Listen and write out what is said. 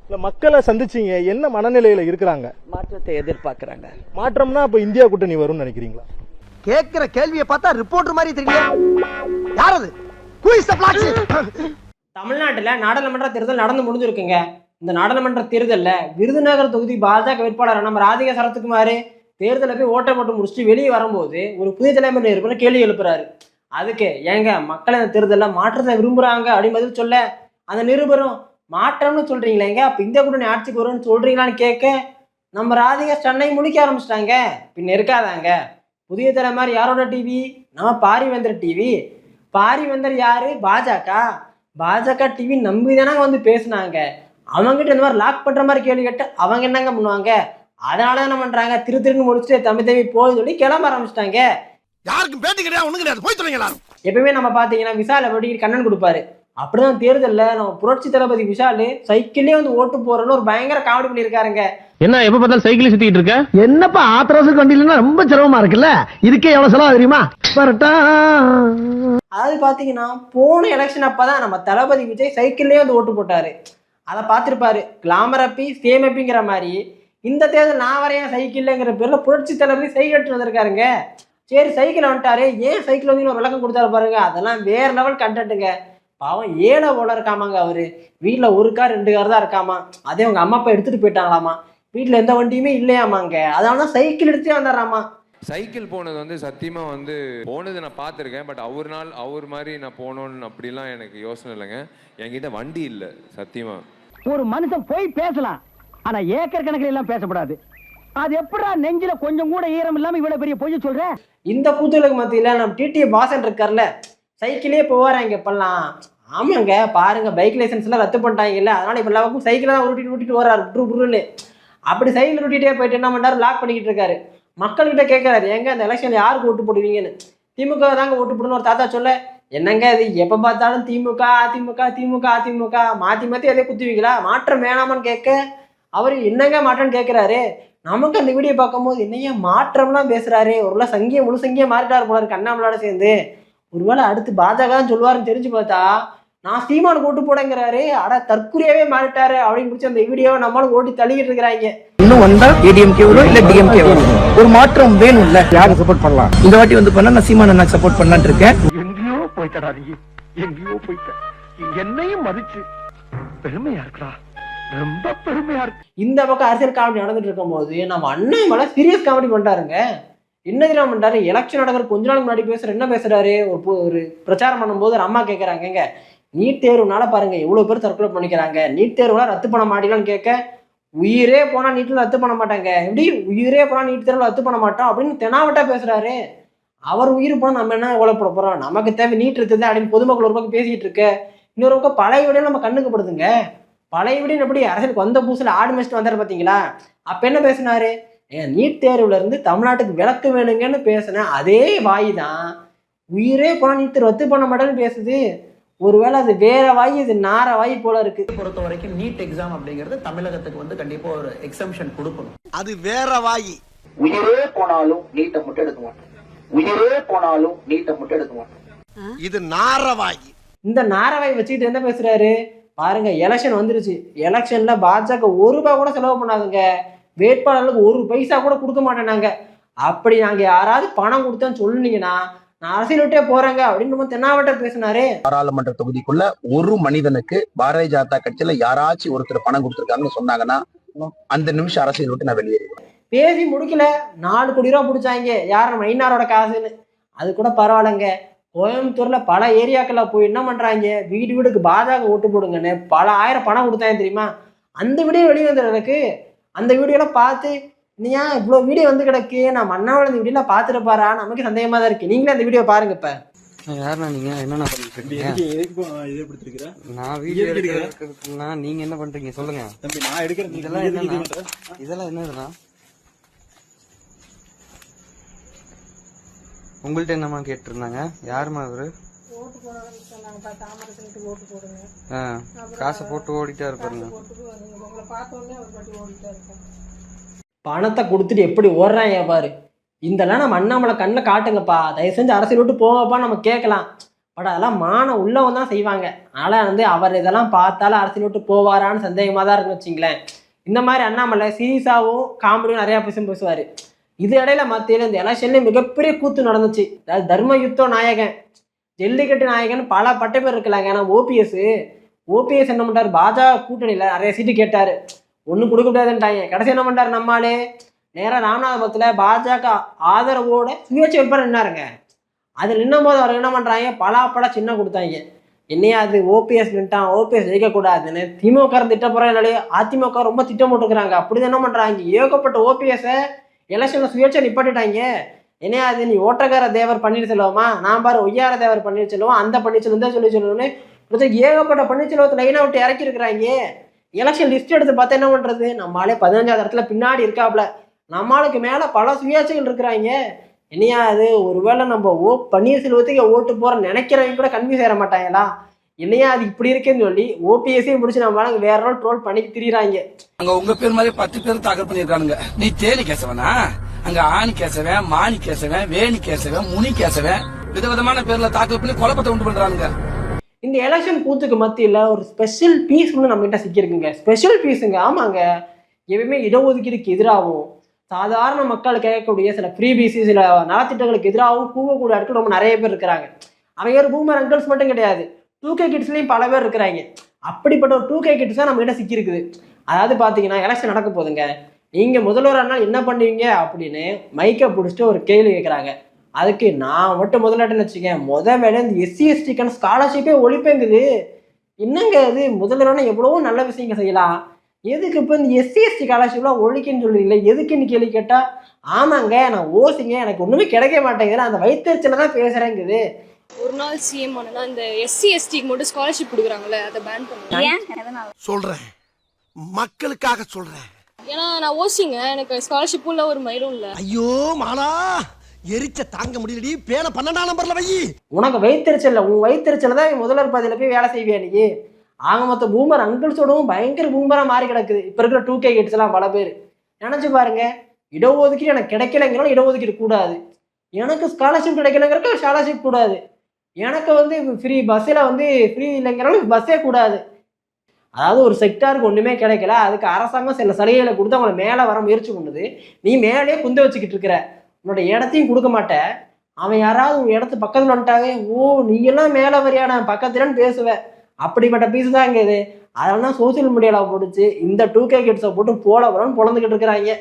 இல்ல மக்களை சந்திச்சீங்க, என்ன மனநிலையில இருக்கிறாங்க? மாற்றத்தை எதிர்பார்க்கறாங்க. மாற்றம்னா அப்ப இந்தியா கூட்டணி வரும்னு நினைக்கிறீங்களா? கேக்குற கேள்வியை பார்த்தா ரிப்போர்ட்டர் மாதிரி தெரியல. யார் அது? Who is the black sheep? தமிழ்நாட்டில் நாடாளுமன்ற தேர்தல் நடந்து முடிஞ்சிருக்குங்க. இந்த நாடாளுமன்ற தேர்தலில் விருதுநகர் தொகுதி பாஜக வேட்பாளர் நம்ம ராதிகா சரத்குமார் தேர்தலில் போய் ஓட்டை போட்டு முடிச்சுட்டு வெளியே வரும்போது ஒரு புதிய தலைமை நிருபர் கேள்வி எழுப்புறாரு. அதுக்கு ஏங்க மக்கள் இந்த தேர்தலில் மாற்றத்தை விரும்புகிறாங்க அப்படின்னு பதில் சொல்ல, அந்த நிருபரும் மாற்றம்னு சொல்கிறீங்களேங்க, அப்போ இந்தியா கூட்டணி ஆட்சிக்கு வரும்னு சொல்கிறீங்களான்னு கேட்க, நம்ம ராதிகா சென்னை முடிக்க ஆரம்பிச்சிட்டாங்க. பின்ன இருக்காதாங்க, புதிய தலைமுறை யாரோட டிவி? நம்ம பாரிவேந்தர் டிவி. பாரிவேந்தர் யாரு? பாஜக டிவி நம்பி தானே வந்து பேசினாங்க. அவங்ககிட்ட இந்த மாதிரி லாக் பண்ற மாதிரி கேள்வி கேட்டு அவங்க என்னங்க பண்ணுவாங்க? அதனால என்ன பண்றாங்க, திருன்னு முடிச்சுட்டு தம்பி போய் சொல்லி கிளம்ப ஆரம்பிச்சிட்டாங்க. யாருக்கும் பேட்டி கிடையாது, ஒண்ணு கிடையாது, போய் சொல்லுங்க எல்லாரும். எப்பவுமே நம்ம பாத்தீங்கன்னா விஷால் எப்படி கண்ணன் கொடுப்பாரு, அப்படிதான் தேர்தலில் நம்ம புரட்சி தளபதி விஷால் சைக்கிள்லேயே வந்து ஓட்டு போறோன்னு ஒரு பயங்கர காமெடி பண்ணியிருக்காருங்க. என்ன எப்ப பார்த்தாலும் சைக்கிள் சுத்திட்டு இருக்க? என்னப்பா ஆத்திரவசம் வண்டியிலன்னா ரொம்ப சிரமமா இருக்குல்ல, இதுக்கே எவ்வளவு செலவு தெரியுமா? அதாவது பாத்தீங்கன்னா போன எலெக்ஷன் அப்பதான் நம்ம தளபதி விஜய் சைக்கிள்லேயே வந்து ஓட்டு போட்டாரு. அதை பார்த்துருப்பாரு. கிளாமர் அப்பி சேம் அப்பிங்கிற மாதிரி இந்த தேர்தல் நான் வரையன் சைக்கிள்ங்கிற பேர்ல புரட்சி தளபதி சைக்கிள் எடுத்து வந்திருக்காருங்க. சரி சைக்கிள் வந்துட்டாரு, ஏன் சைக்கிள் வந்து ஒரு விளக்கம் கொடுத்தாரு பாருங்க, அதெல்லாம் வேற லெவல் கண்டென்ட்டுங்க. பாவம் ஏழை போல இருக்காமாங்க அவரு. வீட்டில் ஒரு கார் 2 கார் தான் இருக்காமா. அதே அவங்க அம்மா அப்பா எடுத்துட்டு போயிட்டாங்களாமா. வீட்டில் எந்த வண்டியுமே இல்லையாமாங்க, அதனால தான் சைக்கிள் எடுத்தே வந்துடுறாமா. சைக்கிள் போனது வந்து சத்தியமா வந்து போனது நான் பார்த்துருக்கேன். பட் அவர் மாதிரி நான் போகணும்னு அப்படிலாம் எனக்கு யோசனை இல்லைங்க. என்கிட்ட வண்டி இல்லை சத்தியமா. ஒரு மனுஷன் போய் பேசலாம், ஆனா ஏக்கர் கணக்கில் எல்லாம் பேசப்படாது. அது எப்படா நெஞ்சில கொஞ்சம் கூட ஈரம் இல்லாம இவ்வளவு பெரிய பொய் சொல்ற? இந்த கூத்துகளுக்கு மத்தியில நம்ம டிடிஏ வாசன் இருக்கார்ல, சைக்கிளே போவாராங்க இப்பெல்லாம். ஆமாங்க பாருங்க, பைக் லைசன்ஸ் எல்லாம் ரத்து பண்ணிட்டாங்கல்ல, அதனால இப்ப எல்லாருக்கும் சைக்கிள் தான் உருட்டிட்டு வர்றாரு புருன்னு. அப்படி சைக்கிள் உருட்டிட்டே போயிட்டு என்ன பண்ணாரு, லாக் பண்ணிக்கிட்டு இருக்காரு. மக்கள்கிட்ட கேட்கறாரு, எங்க அந்த எலெக்ஷன்ல யாருக்கு ஓட்டு போடுவீங்கன்னு. திமுக தாங்க ஓட்டு போடணும்னு ஒரு தாத்தா சொல்ல, என்னங்க இது எப்ப பார்த்தாலும் திமுக அதிமுக மாத்தி அதே குத்துவீங்களா, மாற்றம் வேணாமான்னு கேட்க, அவரு என்னங்க மாற்றம்னு கேட்கிறாரு. நமக்கு அந்த வீடியோ பார்க்கும்போது என்னையா மாற்றம்லாம் பேசுறாரு, ஒருவேளை முழு சங்கியை மாறிட்டாரு போல இருக்கு அண்ணாமலையோட சேர்ந்து. ஒருவேளை அடுத்து பாஜக தான் சொல்லுவாருன்னு தெரிஞ்சு பார்த்தா நான் சீமானுக்கு ஓட்டு போடங்கிறாரு. அட தற்குறியாவே மாறிட்டாரு அப்படின்னு முடிச்சு அந்த வீடியோவை நம்மளும் ஓட்டி தள்ளிக்கிட்டு இருக்கிறாங்க. இன்னும் வந்தா ஏடிஎம்கே வரும், இல்ல டிஎம்கே வரும். ஒரு மாற்றம் வேணும்ல, யாருக்கு சப்போர்ட் பண்ணலாம்? இந்த வாட்டி வந்து பண்ணா நான் சீமான் அண்ணாக்கு சப்போர்ட் பண்ணலான்னு இருக்கேன். எங்கேயோ போயிட்டடா நீ, எங்கேயோ போயிட்ட. என்னையும் மதிச்சு பெருமையா இருக்கா, ரொம்ப பெருமையா இருக்கு. இந்த பக்கம் அரசியல் காமெடி நடந்துட்டு இருக்கும் போது நம்ம அண்ணாமலை சீரியஸ் காமெடி பண்ணிட்டாருங்க. என்ன தெரியாம பண்ணிட்டாரு, எலெக்ஷன் நடக்கிற கொஞ்ச நாளுக்கு முன்னாடி என்ன பேசுறாரு, ஒரு பிரச்சாரம் பண்ணும்போது ஒரு அம்மா கேட்கறாங்க, நீட் தேர்வுனால பாருங்க எவ்வளவு பேர் தற்கொலை பண்ணிக்கிறாங்க, நீட் தேர்வுலாம் ரத்து பண்ண மாட்டீங்களான்னு கேட்க, உயிரே போனா நீட்ல ரத்து பண்ண மாட்டாங்க, எப்படி உயிரே போனா நீட் தேர்வுல ரத்து பண்ண மாட்டோம் அப்படின்னு தெனாவட்டா பேசுறாரு. அவர் உயிர் போனா நம்ம என்ன கொலைப்பட போறோம், நமக்கு தேவை நீட் இருக்குது அப்படின்னு பொதுமக்கள் ஒரு பக்கம் பேசிட்டு இருக்க, இன்னொரு பக்கம் பழைய விட நம்ம கண்ணுக்கு படுதுங்க. பழைய விட எப்படி அரசியலுக்கு வந்த புதுசுல ஆடு மேய்ச்சிட்டு வந்தாரு பாத்தீங்களா, அப்ப என்ன பேசினாரு, நீட் தேர்வுல இருந்து தமிழ்நாட்டுக்கு விலக்கு வேணுங்கன்னு பேசின அதே வாய் தான் உயிரே போனா நீட் தேர்வு ரத்து பண்ண மாட்டேன்னு பேசுது. ஒருவேளை அது வேற வாய், இது நார வாய் போல இருக்கு. பொறுத்த வரைக்கும் நீட் எக்ஸாம் அப்படிங்கிறது தமிழகத்துக்கு வந்து கண்டிப்பா ஒரு எக்ஸம்ஷன் கொடுக்கணும். அது வேற வாய். உயிரே போனாலும் நீட்டை மட்டும் எடுக்க மாட்டோம், உயிரே போனாலும் நீட்டை மட்டும் எடுக்க மாட்டோம். இது நார வாய். இந்த நாரவாய் வச்சுக்கிட்டு என்ன பேசுறாரு பாருங்க. எலெக்ஷன் வந்துருச்சு, எலெக்ஷன்ல பாஜக ₹1 கூட செலவு பண்ணாதுங்க, வேட்பாளர்களுக்கு 1 பைசா கூட கொடுக்க மாட்டேனாங்க. அப்படி நாங்க யாராவது பணம் கொடுத்தோன்னு சொன்னீங்கன்னா நான் அரசியல் விட்டே போறேங்க அப்படின்னு தென்னாவட்ட பேசினாரு. பாராளுமன்ற தொகுதிக்குள்ள ஒரு மனிதனுக்கு பாரதிய ஜனதா கட்சியில யாராச்சும் ஒருத்தர் பணம் கொடுத்துருக்காங்கன்னு சொன்னாங்கன்னா அந்த நிமிஷம் அரசியல் விட்டு நான் வெளியேறுவேன். பேசி முடிக்கல, 4 கோடி ரூபா பிடிச்சாங்க, யார் நம்ம ஐநாரோட காசுன்னு. அது கூட பரவாயில்லைங்க. கோயம்புத்தூர்ல பல ஏரியாக்கள்ல போய் என்ன பண்றாங்க, வீடுக்கு பாஜக ஓட்டு போடுங்கன்னு பல ஆயிரம் பணம் கொடுத்தாங்க தெரியுமா. அந்த வீடியோ வெளியே வந்துருக்கு. அந்த வீடியோலாம் பார்த்து நீயா இவ்வளோ வீடியோ வந்து கிடக்கு, நான் அண்ணாமலை இந்த வீடியோலாம் பார்த்துட்டு பாரா, நமக்கு சந்தேகமா தான் இருக்கு. நீங்களே அந்த வீடியோ பாருங்க. இப்ப யாருண்ணா நீங்க, என்னண்ணா பண்ணிட்டு இருக்கீங்க? நான் வீடியோ எடுக்கிறேன்னா நீங்க என்ன பண்றீங்க சொல்லுங்க. இதெல்லாம் என்னன்னா, இதெல்லாம் என்னதுண்ணா உங்கள்ட்ட என்னமா கேட்டு இருந்தாங்க? யாருமா அவரு? காசை போட்டு ஓடிட்டா இருப்பாருங்க. பணத்தை கொடுத்துட்டு எப்படி ஓடுறாங்க பாரு. இதெல்லாம் நம்ம அண்ணாமலை கண்ணில் காட்டுங்கப்பா, தயவு செஞ்சு அரசியல் விட்டு போங்கப்பா நம்ம கேட்கலாம். பட் அதெல்லாம் மானம் உள்ளவன் தான் செய்வாங்க. அதனால் வந்து அவர் இதெல்லாம் பார்த்தாலும் அரசியல் விட்டு போவாரான்னு சந்தேகமாக தான் இருக்குன்னு வச்சிங்களேன். இந்த மாதிரி அண்ணாமலை சீரியஸாகவும் காமெடியும் நிறையா பேசுவார். இது இடையில மத்தியில் இந்த எலெக்ஷன்லேயே மிகப்பெரிய கூத்து நடந்துச்சு. அதாவது தர்ம யுத்த நாயகன், ஜல்லிக்கட்டு நாயகன் பல பட்ட பேர் இருக்கலாங்க. ஆனால் ஓபிஎஸ் என்ன பண்ணுறாரு, பாஜக கூட்டணியில் நிறைய சீட்டு கேட்டார், ஒன்றும் கொடுக்க முடியாதுன்ட்டாங்க. கடைசி என்ன பண்ணுறாரு, நம்மளே நேராக ராமநாதபுரத்தில் பாஜக ஆதரவோட சுயேட்சை வேட்பாளர் நின்னாருங்க. அதில் நின்னும் போது அவர் என்ன பண்ணுறாங்க, பல சின்ன கொடுத்தாங்க. என்னையா அது ஓபிஎஸ் நின்ட்டான், ஓபிஎஸ் ஜெயிக்கக்கூடாதுன்னு திமுக திட்டப்புறம் இல்லையே அதிமுக ரொம்ப திட்டம் போட்டுக்கிறாங்க. அப்படி என்ன பண்ணுறாங்க, ஏகப்பட்ட ஓபிஎஸை எலெக்ஷனில் சுயேட்சை நிப்பாட்டிட்டாங்க. என்னையா அது நீ ஓட்டக்கார தேவர் பன்னீர்செல்வமா, நான் பாரு ஒய்யார தேவர் பன்னீர்செல்வம், அந்த பன்னீர்செல்வம் தான் சொல்லணும்னு ஏகப்பட்ட பன்னீர்செல்வத்தை லைனை விட்டு இறக்கி இருக்கிறாங்க. எலெக்ஷன் லிஸ்ட் எடுத்து பார்த்தா என்ன பண்ணுறது, நம்மளாலே 15வது இடத்துல பின்னாடி இருக்காப்புல, நம்மளுக்கு மேலே பல சுயேட்சைகள் இருக்கிறாங்க. என்னையா அது ஒருவேளை நம்ம பன்னீர்செல்வத்துக்கு ஓட்டு போகிற நினைக்கிறவங்க கூட கன்ஃபியூஸ் ஆகிட மாட்டாங்களா, இல்லையா அது இப்படி இருக்குன்னு சொல்லி ஓபிஎஸ்ஸையும் முடிச்சு நம்மளால வேற நாள் ட்ரோல் பண்ணி திரியிறாங்க. அங்க உங்க பேர் மாதிரி 10 பேர் தாக்கல் பண்ணிருக்கானுங்க. நீ தேனி கேசவனா, அங்க ஆணி கேசவன், மாணி கேசவன், வேணி கேசவன், முனி கேசவன், விதவிதமான பேர்ல தாக்கல் பண்ணி குழப்பத்தை உண்டு பண்றானுங்க. இந்த எலெக்ஷன் கூத்துக்கு மத்தியில் ஒரு ஸ்பெஷல் பீஸ் ஒன்று நம்மகிட்ட சிக்கியிருக்குங்க. ஸ்பெஷல் பீஸுங்க. ஆமாங்க, எப்பயுமே இடஒதுக்கீடுக்கு எதிராகவும் சாதாரண மக்கள் கேட்கக்கூடிய சில ஃப்ரீபிசி சில நலத்திட்டங்களுக்கு எதிராகவும் கூவக்கூடிய ஆட்கள் ரொம்ப நிறைய பேர் இருக்கிறாங்க. அவங்க ஒரு பூமர் அங்கிள்ஸ் மட்டும் கிடையாது, 2K கிட்ஸ்லையும் பல பேர் இருக்கிறாங்க. அப்படிப்பட்ட ஒரு 2K கிட்ஸ் தான் நம்மகிட்ட சிக்கியிருக்குது. அதாவது பார்த்தீங்கன்னா எலெக்ஷன் நடக்க போதுங்க, நீங்கள் முதல்வரானால் என்ன பண்ணுவீங்க அப்படின்னு மைக்கை பிடிச்சிட்டு ஒரு கேள்வி கேட்குறாங்க. அதுக்கு நான் மட்டும் முதலாட்டுன்னு வச்சுக்கேன், வேலை இந்த SC/STக்கான ஸ்காலர்ஷிப்பே ஒழிப்பேங்குது. என்னங்க அது, முதல்வரான எவ்வளவோ நல்ல விஷயங்கள் செய்யலாம், எதுக்கு இப்போ இந்த SC/ST ஸ்காலர்ஷிப்லாம் ஒழிக்குன்னு சொல்லுறீங்களே எதுக்குன்னு கேள்வி கேட்டால், ஆமாங்க நான் ஓசிங்க எனக்கு ஒன்றுமே கிடைக்க மாட்டேங்குது, அந்த வயிற்றுச்சல தான் பேசுகிறேங்குது. ஒரு நாள் சிஎம் ஆனா இந்த SC/STக்கு மட்டும் ஸ்காலர்ஷிப் கொடுக்குறாங்கல்ல, அதை பேன் பண்ணுங்க. சொல்றேன், மக்களுக்காக சொல்றேன். ஏன்னா நான் ஓசிங்க, எனக்கு ஸ்காலர்ஷிப்பும் இல்லை ஒரு மயிரும் இல்லை. ஐயோ மாலா, எரிச்ச தாங்க முடியலடி, பேன 12ஆம் நம்பர்ல வை. உனக்கு வயிற்றுச்சல், உன் வயிற்றுச்சல தான் முதல்வர் பதவியில் போய் வேலை செய்வியா நீ. ஆக மொத்த பூமர் அங்கிள்ஸோடவும் பயங்கர பூமராக மாறி கிடக்குது இப்போ இருக்கிற 2K கிட்ஸ் எல்லாம். பல பேர் நினச்சி பாருங்க, இடஒதுக்கீடு எனக்கு கிடைக்கலைங்கிறோம், இடஒதுக்கீடு கூடாது, எனக்கு ஸ்காலர்ஷிப் கிடைக்கலைங்கிறக்க ஸ்காலர்ஷிப் கூடாது, எனக்கு வந்து ஃப்ரீ பஸ்ஸில் வந்து ஃப்ரீ இல்லைங்கிறவங்களுக்கு பஸ்ஸே கூடாது. அதாவது ஒரு செக்டாருக்கு ஒன்றுமே கிடைக்கல, அதுக்கு அரசாங்கம் சில சலுகைகளை கொடுத்து அவங்களை மேலே வர முயற்சி பண்ணுது. நீ மேலே குந்த வச்சுக்கிட்டு இருக்கிற, உன்னோட இடத்தையும் கொடுக்க மாட்டேன். அவன் யாராவது உன் இடத்து பக்கத்தில் வந்துட்டாங்க, ஓ நீங்கெல்லாம் மேலே வரையான பக்கத்துலன்னு பேசுவேன். அப்படிப்பட்ட பீஸ் தான் இங்கே இது. அதனால தான் சோசியல் மீடியாவில் போட்டுச்சு இந்த 2K கிட்ஸை போட்டு போல வரன்னு பொழந்துக்கிட்டு இருக்கிறாங்க.